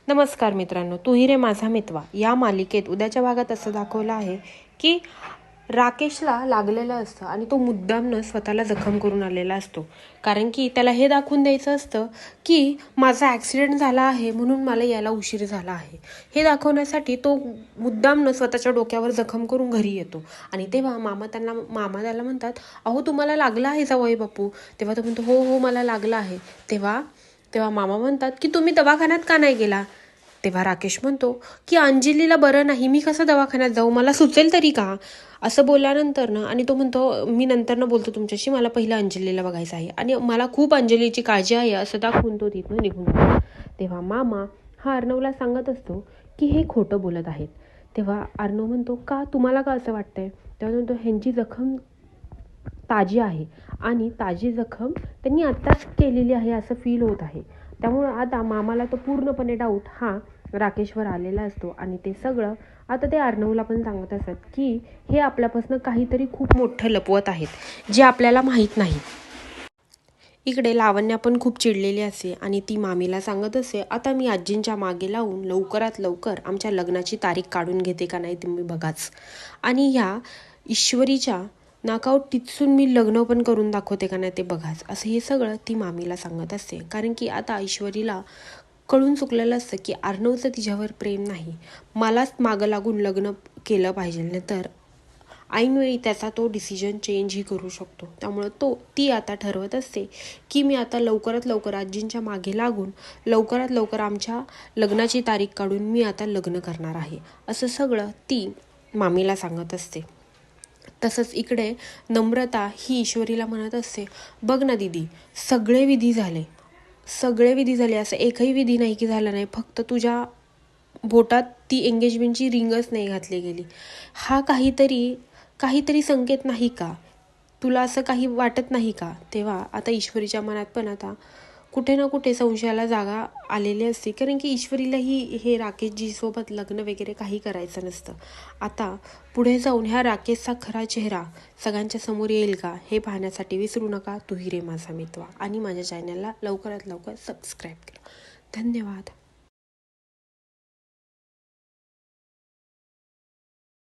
नमस्कार मित्रांनो, तूही रे माझा मितवा या मालिकेत उद्याच्या भागात असं दाखवलं आहे की राकेशला लागलेलं असतं आणि तो मुद्दामनं स्वतःला जखम करून आलेला असतो. कारण की त्याला हे दाखवून द्यायचं असतं की माझा ॲक्सिडेंट झाला आहे म्हणून मला यायला उशीर झाला आहे. हे दाखवण्यासाठी तो मुद्दामनं स्वतःच्या डोक्यावर जखम करून घरी येतो. आणि तेव्हा मामा त्याला म्हणतात, अहो तुम्हाला लागला आहे जावई बापू. तेव्हा तो म्हणतो, हो हो मला लागला आहे. तेव्हा तेव्हा मामा म्हणतात की तुम्ही दवाखान्यात का नाही गेला. तेव्हा राकेश म्हणतो की अंजलीला बरं नाही, मी कसं दवाखान्यात जाऊ, मला सुचेल तरी का. असं बोलल्यानंतर ना आणि तो म्हणतो मी नंतर बोलतो तुमच्याशी, मला पहिलं अंजलीला बघायचं आहे आणि मला खूप अंजलीची काळजी आहे असं दाखवून तो तिथून निघून जातो. तेव्हा मामा हा अर्णवला सांगत असतो की हे खोटं बोलत आहेत. तेव्हा अर्णव म्हणतो, का तुम्हाला का असं वाटतंय. तेव्हा म्हणतो ह्यांची जखम ताजी आहे आणि ताजी जखम त्यांनी आत्ताच केलेली आहे असं फील होत आहे. त्यामुळं आता मामाला तो पूर्णपणे डाऊट हा राकेशवर आलेला असतो आणि ते सगळं आता ते अर्णवला पण सांगत असतात की हे आपल्यापासून काहीतरी खूप मोठं लपवत आहेत जे आपल्याला माहीत नाही. इकडे लावण्या पण खूप चिडलेली असते आणि ती मामीला सांगत असते, आता मी आजींच्या मागे लावून लवकरात लवकर आमच्या लग्नाची तारीख काढून घेते का नाही तुम्ही बघाच. आणि ह्या ईश्वरीच्या नाकावर टिचून मी लग्न पण करून दाखवते का नाही ते बघाच, असं हे सगळं ती मामीला सांगत असते. कारण की आता ईश्वरीला कळून चुकलेलं असतं की अर्णवचं तिच्यावर प्रेम नाही, मलाच मागं लागून लग्न केलं पाहिजे, नाही तर ऐनवेळी त्याचा तो डिसिजन चेंजही करू शकतो. त्यामुळं ती आता ठरवत असते की मी आता लवकरात लवकर आजींच्या मागे लागून लवकरात लवकर आमच्या लग्नाची तारीख काढून मी आता लग्न करणार आहे, असं सगळं ती मामीला सांगत असते. तसंच इकडे नम्रता ही ईश्वरीला म्हणत असते, बघ ना दीदी, सगळे विधी झाले, असं एकही विधी नाही की झाला नाही, फक्त तुझ्या बोटात ती एंगेजमेंटची रिंगच नाही घातली गेली. हा काहीतरी संकेत नाही का, तुला असं काही वाटत नाही का. तेव्हा आता ईश्वरीच्या मनात पण आता कुठे ना कुठे संशयाला जागा आलेली असते. कारण की ईश्वरीलाही हे राकेशजी सोबत लग्न वगैरे काही करायचं नसतं. आता पुढे जाऊन ह्या राकेशचा खरा चेहरा सगळ्यांच्या समोर येईल का हे पाहण्यासाठी विसरू नका तूही रे माझा मितवा आणि माझ्या चॅनलला लवकरात लवकर सबस्क्राईब करा. धन्यवाद.